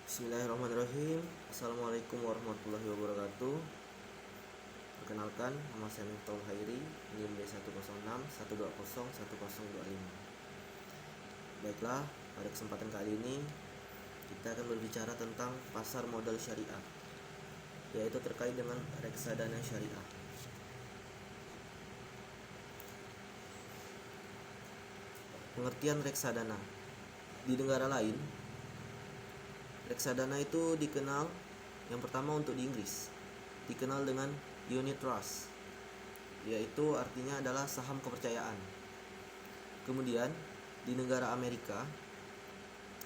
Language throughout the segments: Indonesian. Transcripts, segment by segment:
Bismillahirrahmanirrahim. Assalamualaikum warahmatullahi wabarakatuh. Perkenalkan, nama saya Miftahul Hairi, NIM D10612010025. Baiklah, pada kesempatan kali ini kita akan berbicara tentang pasar modal syariah, yaitu terkait dengan reksadana syariah. Pengertian reksadana di negara lain, reksadana itu dikenal, yang pertama untuk di Inggris, dikenal dengan unit trust, yaitu artinya adalah saham kepercayaan. Kemudian di negara Amerika,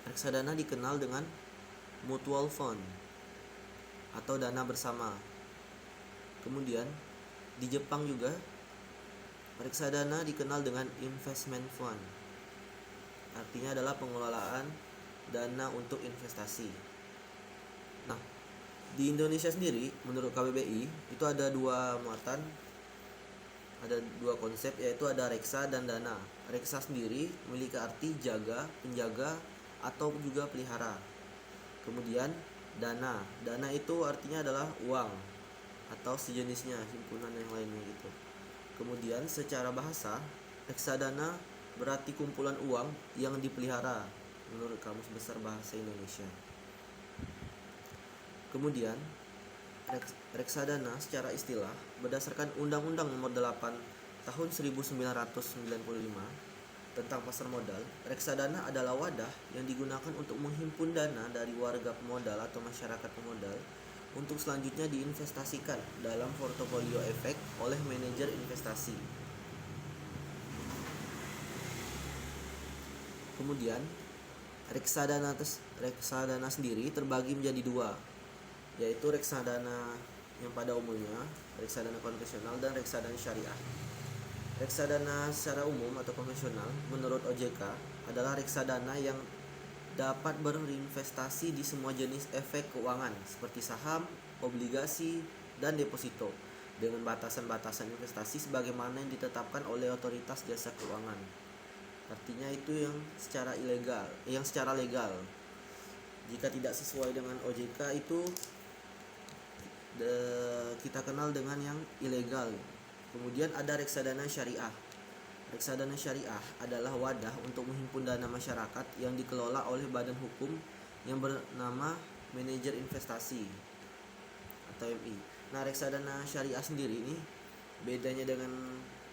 reksadana dikenal dengan mutual fund atau dana bersama. Kemudian di Jepang juga reksadana dikenal dengan investment fund, artinya adalah pengelolaan dana untuk investasi. Nah, di Indonesia sendiri menurut KBBI itu ada dua muatan, ada dua konsep, yaitu ada reksa dan dana. Reksa sendiri memiliki arti jaga, penjaga, atau juga pelihara. Kemudian dana itu artinya adalah uang atau sejenisnya, himpunan yang lainnya gitu. Kemudian secara bahasa, reksadana berarti kumpulan uang yang dipelihara menurut Kamus Besar Bahasa Indonesia. Kemudian reksadana secara istilah berdasarkan Undang-Undang Nomor 8 Tahun 1995 tentang pasar modal, reksadana adalah wadah yang digunakan untuk menghimpun dana dari warga pemodal atau masyarakat pemodal untuk selanjutnya diinvestasikan dalam portofolio efek oleh manajer investasi. Kemudian reksadana sendiri terbagi menjadi dua, yaitu reksadana yang pada umumnya, reksadana konvensional, dan reksadana syariah. Reksadana secara umum atau konvensional menurut OJK adalah reksadana yang dapat berinvestasi di semua jenis efek keuangan seperti saham, obligasi, dan deposito dengan batasan-batasan investasi sebagaimana yang ditetapkan oleh otoritas jasa keuangan. Artinya itu yang secara legal. Jika tidak sesuai dengan OJK itu kita kenal dengan yang ilegal. Kemudian ada reksadana syariah. Reksadana syariah adalah wadah untuk menghimpun dana masyarakat yang dikelola oleh badan hukum yang bernama manajer investasi atau MI. Nah, reksadana syariah sendiri ini bedanya dengan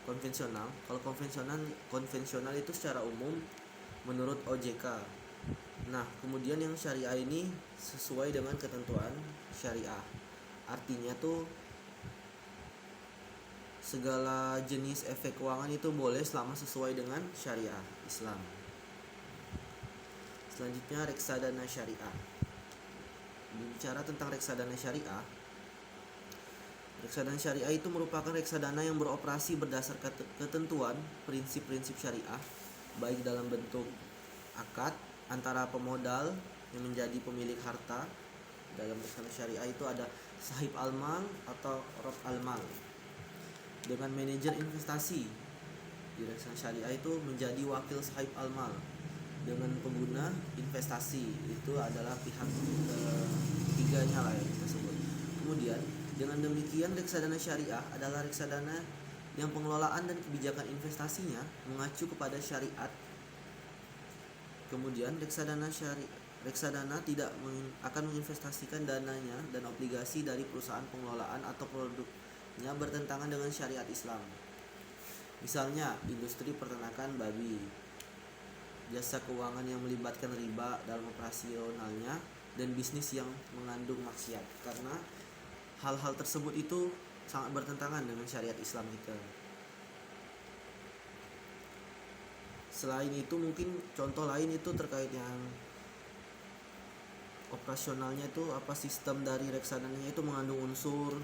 konvensional. Kalau konvensional itu secara umum menurut OJK. Nah, kemudian yang syariah ini sesuai dengan ketentuan syariah. Artinya tuh segala jenis efek keuangan itu boleh selama sesuai dengan syariah Islam. Selanjutnya reksadana syariah. Bicara tentang reksadana syariah, reksadana syariah itu merupakan reksadana yang beroperasi berdasarkan ketentuan prinsip-prinsip syariah, baik dalam bentuk akad antara pemodal yang menjadi pemilik harta. Dalam reksadana syariah itu ada sahib al-mal atau rob al-mal dengan manajer investasi. Di reksadana syariah itu menjadi wakil sahib al-mal dengan pengguna investasi, itu adalah pihak ketiganya lah yang kita sebut. Kemudian dengan demikian reksadana syariah adalah reksadana yang pengelolaan dan kebijakan investasinya mengacu kepada syariat. Kemudian reksadana tidak akan menginvestasikan dananya dan obligasi dari perusahaan pengelolaan atau produknya bertentangan dengan syariat Islam. Misalnya industri peternakan babi, jasa keuangan yang melibatkan riba dalam operasionalnya, dan bisnis yang mengandung maksiat, karena hal-hal tersebut itu sangat bertentangan dengan syariat Islam kita. Selain itu mungkin contoh lain itu terkait yang operasionalnya itu apa, sistem dari reksadananya itu mengandung unsur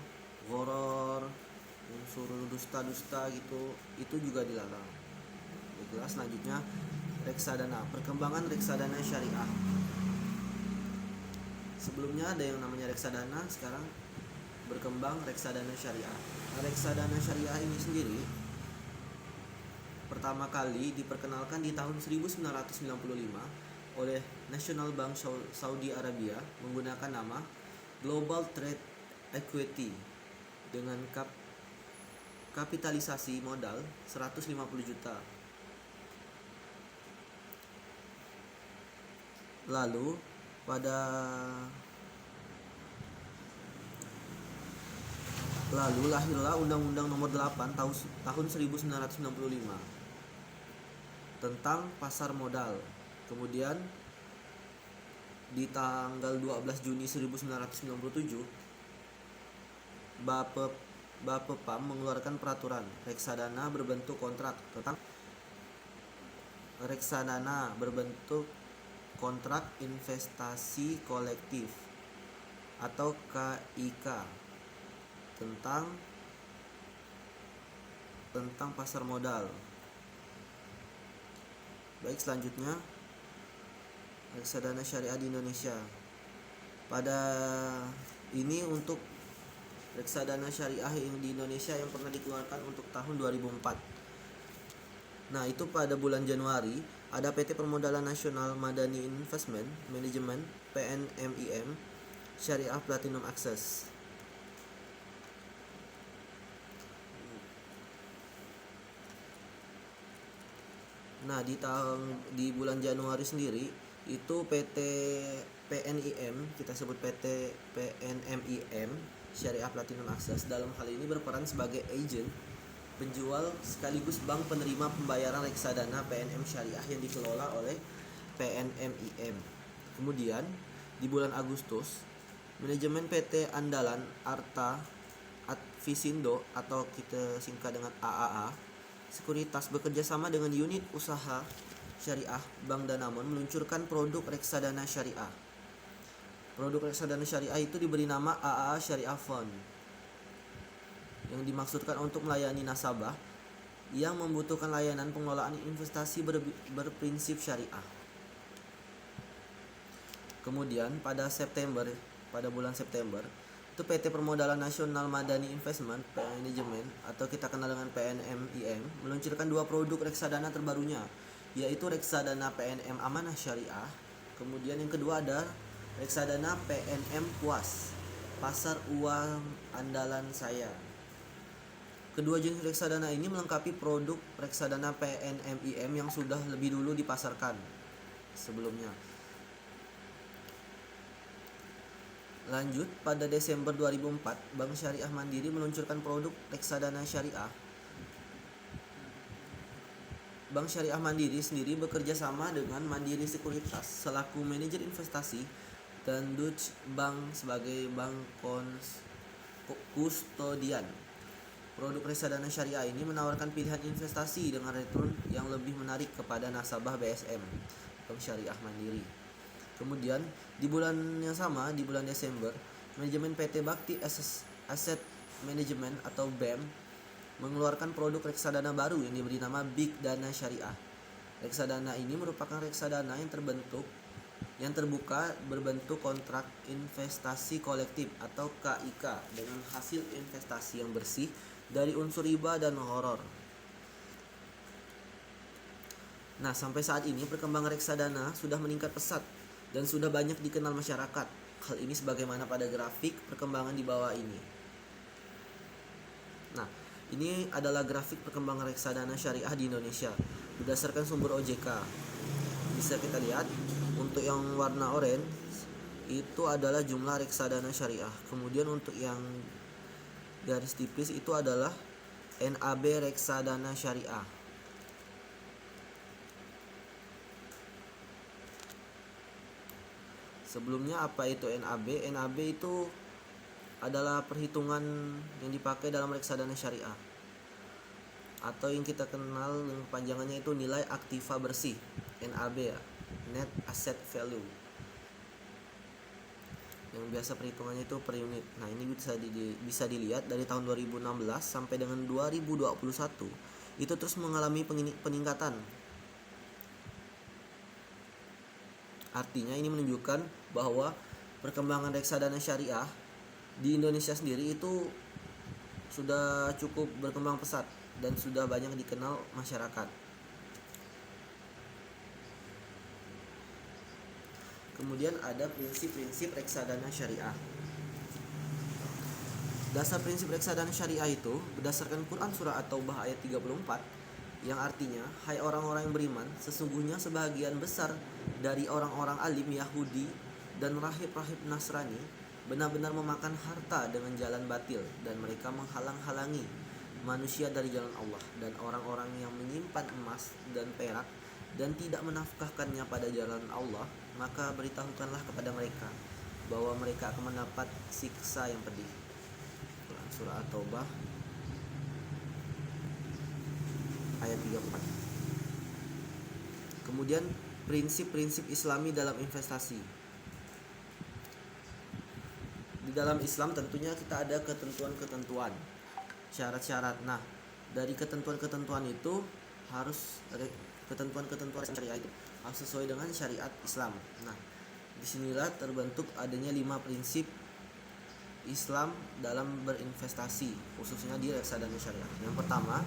gharar, unsur dusta gitu, itu juga dilarang. Baiklah, selanjutnya reksadana, perkembangan reksadana syariah. Sebelumnya ada yang namanya reksadana, sekarang berkembang reksadana syariah. Nah, reksadana syariah ini sendiri pertama kali diperkenalkan di tahun 1995 oleh National Bank Saudi Arabia menggunakan nama Global Trade Equity dengan kapitalisasi modal 150 juta. Lalu lahirlah Undang-Undang Nomor 8 tahun 1965 tentang pasar modal. Kemudian di tanggal 12 Juni 1997 Bapepam mengeluarkan peraturan reksadana berbentuk kontrak investasi kolektif atau KIK tentang pasar modal. Baik, selanjutnya reksadana syariah di Indonesia. Pada ini untuk reksadana syariah yang di Indonesia yang pernah dikeluarkan untuk tahun 2004. Nah, itu pada bulan Januari ada PT Permodalan Nasional Madani Investment Management PNMIM Syariah Platinum Access. Nah, di bulan Januari sendiri itu PT PNIM, kita sebut PT PNMIM Syariah Platinum Access, dalam hal ini berperan sebagai agen penjual sekaligus bank penerima pembayaran reksadana PNM Syariah yang dikelola oleh PNMIM. Kemudian di bulan Agustus, manajemen PT Andalan Arta Advisindo atau kita singkat dengan AAA Sekuritas bekerja sama dengan unit usaha syariah Bank Danamon meluncurkan produk reksadana syariah. Produk reksadana syariah itu diberi nama AAA Syariah Fund, yang dimaksudkan untuk melayani nasabah yang membutuhkan layanan pengelolaan investasi berprinsip syariah. Kemudian pada bulan September itu PT Permodalan Nasional Madani Investment Management atau kita kenal dengan PNMIM meluncurkan dua produk reksadana terbarunya, yaitu reksadana PNM Amanah Syariah. Kemudian yang kedua ada reksadana PNM Puas, pasar uang andalan saya. Kedua jenis reksadana ini melengkapi produk reksadana PNMIM yang sudah lebih dulu dipasarkan sebelumnya. Lanjut, pada Desember 2004, Bank Syariah Mandiri meluncurkan produk reksadana syariah. Bank Syariah Mandiri sendiri bekerja sama dengan Mandiri Sekuritas selaku manajer investasi dan Deutsche Bank sebagai bank kustodian. Produk reksadana syariah ini menawarkan pilihan investasi dengan return yang lebih menarik kepada nasabah BSM, Bank Syariah Mandiri. Kemudian di bulan yang sama, di bulan Desember, manajemen PT Bakti Asset Management atau BAM mengeluarkan produk reksadana baru yang diberi nama Big Dana Syariah. Reksadana ini merupakan reksadana yang terbuka berbentuk kontrak investasi kolektif atau KIK dengan hasil investasi yang bersih dari unsur riba dan horor. Nah, sampai saat ini perkembangan reksadana sudah meningkat pesat dan sudah banyak dikenal masyarakat. Hal ini sebagaimana pada grafik perkembangan di bawah ini. Nah, ini adalah grafik perkembangan reksadana syariah di Indonesia berdasarkan sumber OJK. Bisa kita lihat untuk yang warna oranye itu adalah jumlah reksadana syariah. Kemudian untuk yang garis tipis itu adalah NAB reksadana syariah. Sebelumnya apa itu NAB? NAB itu adalah perhitungan yang dipakai dalam reksadana syariah, atau yang kita kenal dengan panjangannya itu nilai aktiva bersih, NAB ya, Net Asset Value, yang biasa perhitungannya itu per unit. Nah, ini bisa dilihat dari tahun 2016 sampai dengan 2021 itu terus mengalami peningkatan. Artinya ini menunjukkan bahwa perkembangan reksadana syariah di Indonesia sendiri itu sudah cukup berkembang pesat dan sudah banyak dikenal masyarakat. Kemudian ada prinsip-prinsip reksadana syariah. Dasar prinsip reksadana syariah itu berdasarkan Quran surah At-Taubah ayat 34 yang artinya, hai orang-orang yang beriman, sesungguhnya sebahagian besar dari orang-orang alim Yahudi dan rahib-rahib Nasrani benar-benar memakan harta dengan jalan batil, dan mereka menghalang-halangi manusia dari jalan Allah. Dan orang-orang yang menyimpan emas dan perak dan tidak menafkahkannya pada jalan Allah, maka beritahukanlah kepada mereka bahwa mereka akan mendapat siksa yang pedih. Surah At-Taubah ayat 34. Kemudian prinsip-prinsip Islami dalam investasi. Di dalam Islam tentunya kita ada ketentuan-ketentuan, syarat-syarat. Nah, dari ketentuan-ketentuan itu harus ketentuan-ketentuan syariah itu harus sesuai dengan syariat Islam. Nah, disinilah terbentuk adanya 5 prinsip Islam dalam berinvestasi, khususnya di reksadana syariah. Yang pertama,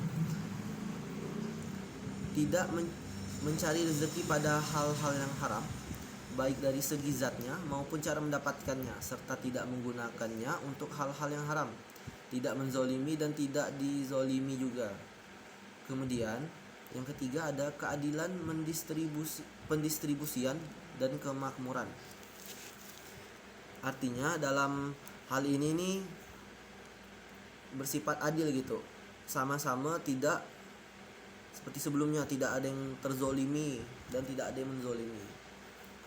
tidak mencari rezeki pada hal-hal yang haram, baik dari segi zatnya maupun cara mendapatkannya, serta tidak menggunakannya untuk hal-hal yang haram, tidak menzolimi dan tidak dizolimi juga. Kemudian yang ketiga ada keadilan pendistribusian dan kemakmuran. Artinya dalam hal ini nih bersifat adil gitu, sama-sama, tidak seperti sebelumnya, tidak ada yang terzolimi dan tidak ada yang menzolimi.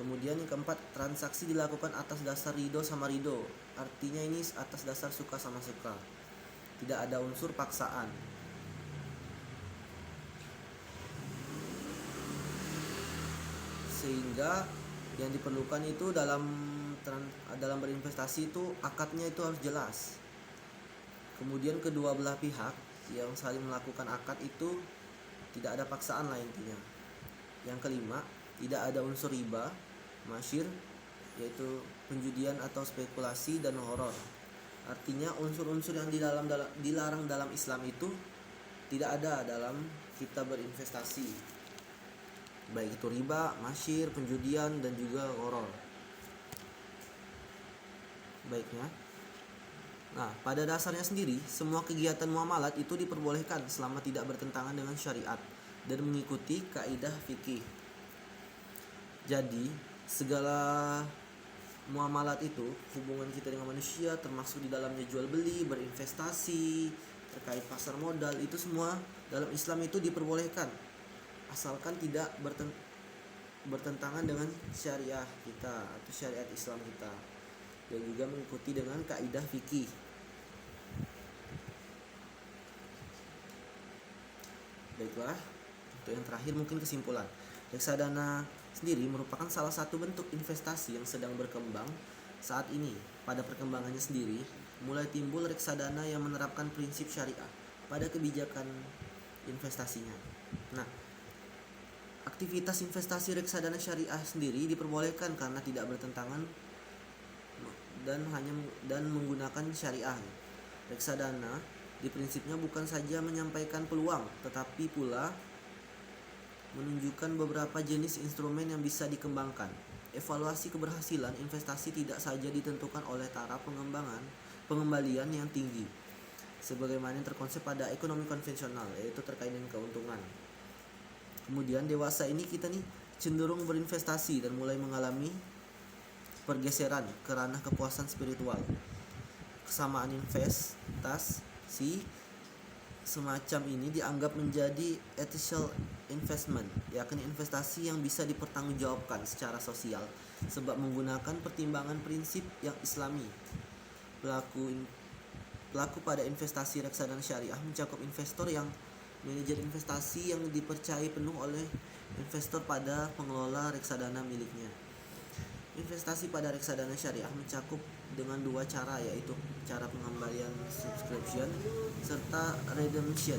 Kemudian yang keempat, transaksi dilakukan atas dasar ridho sama ridho. Artinya ini atas dasar suka sama suka, tidak ada unsur paksaan. Sehingga yang diperlukan itu dalam berinvestasi itu akadnya itu harus jelas. Kemudian kedua belah pihak yang saling melakukan akad itu tidak ada paksaan lah intinya. Yang kelima, tidak ada unsur riba, masyir, yaitu penjudian atau spekulasi, dan horor. Artinya unsur-unsur yang dilarang dalam Islam itu tidak ada dalam kita berinvestasi, baik itu riba, masyir, penjudian, dan juga horor. Baiknya, nah pada dasarnya sendiri semua kegiatan muamalat itu diperbolehkan selama tidak bertentangan dengan syariat dan mengikuti kaidah fikih. Jadi segala muamalat itu, hubungan kita dengan manusia, termasuk di dalamnya jual beli, berinvestasi, terkait pasar modal, itu semua dalam Islam itu diperbolehkan asalkan tidak bertentangan dengan syariah kita atau syariat Islam kita, dan juga mengikuti dengan kaidah fikih. Baiklah, untuk yang terakhir mungkin kesimpulan. Reksadana sendiri merupakan salah satu bentuk investasi yang sedang berkembang saat ini. Pada perkembangannya sendiri, mulai timbul reksadana yang menerapkan prinsip syariah pada kebijakan investasinya. Nah, aktivitas investasi reksadana syariah sendiri diperbolehkan karena tidak bertentangan dan menggunakan syariah. Reksadana di prinsipnya bukan saja menyampaikan peluang, tetapi pula menunjukkan beberapa jenis instrumen yang bisa dikembangkan. Evaluasi keberhasilan investasi tidak saja ditentukan oleh taraf pengembalian yang tinggi, sebagaimana yang terkonsep pada ekonomi konvensional, yaitu terkait dengan keuntungan. Kemudian dewasa ini kita nih cenderung berinvestasi dan mulai mengalami pergeseran ke ranah kepuasan spiritual. Kesamaan investasi semacam ini dianggap menjadi ethical investment, yakni investasi yang bisa dipertanggungjawabkan secara sosial sebab menggunakan pertimbangan prinsip yang islami. Pelaku pada investasi reksadana syariah mencakup investor yang manajer investasi yang dipercayai penuh oleh investor pada pengelola reksadana miliknya. Investasi pada reksadana syariah mencakup dengan dua cara, yaitu cara pengembalian subscription serta redemption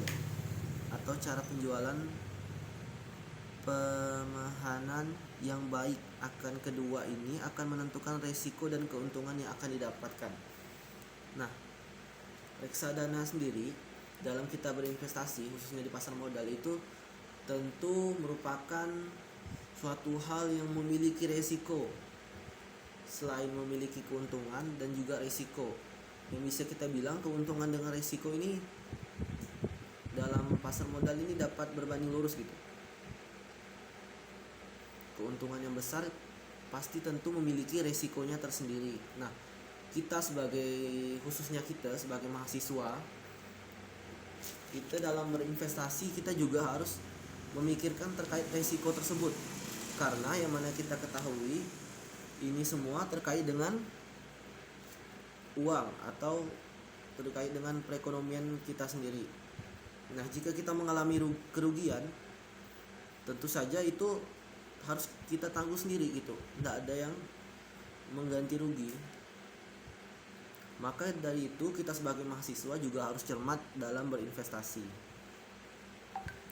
atau cara penjualan. Pemahaman yang baik akan kedua ini akan menentukan resiko dan keuntungan yang akan didapatkan. Nah, reksadana sendiri dalam kita berinvestasi, khususnya di pasar modal, itu tentu merupakan suatu hal yang memiliki resiko selain memiliki keuntungan dan juga risiko. Yang bisa kita bilang keuntungan dengan risiko ini dalam pasar modal ini dapat berbanding lurus gitu. Keuntungan yang besar pasti tentu memiliki resikonya tersendiri. Nah, khususnya kita sebagai mahasiswa, kita dalam berinvestasi kita juga harus memikirkan terkait resiko tersebut. Karena yang mana kita ketahui ini semua terkait dengan uang atau terkait dengan perekonomian kita sendiri. Nah, jika kita mengalami kerugian, tentu saja itu harus kita tanggung sendiri gitu. Tidak ada yang mengganti rugi. Maka dari itu kita sebagai mahasiswa juga harus cermat dalam berinvestasi.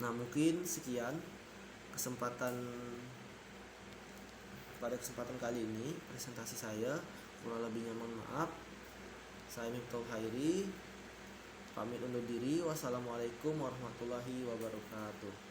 Nah, mungkin sekian pada kesempatan kali ini presentasi saya. Kurang lebihnya mohon maaf. Saya Miftahul Khairi pamit undur diri. Wassalamualaikum warahmatullahi wabarakatuh.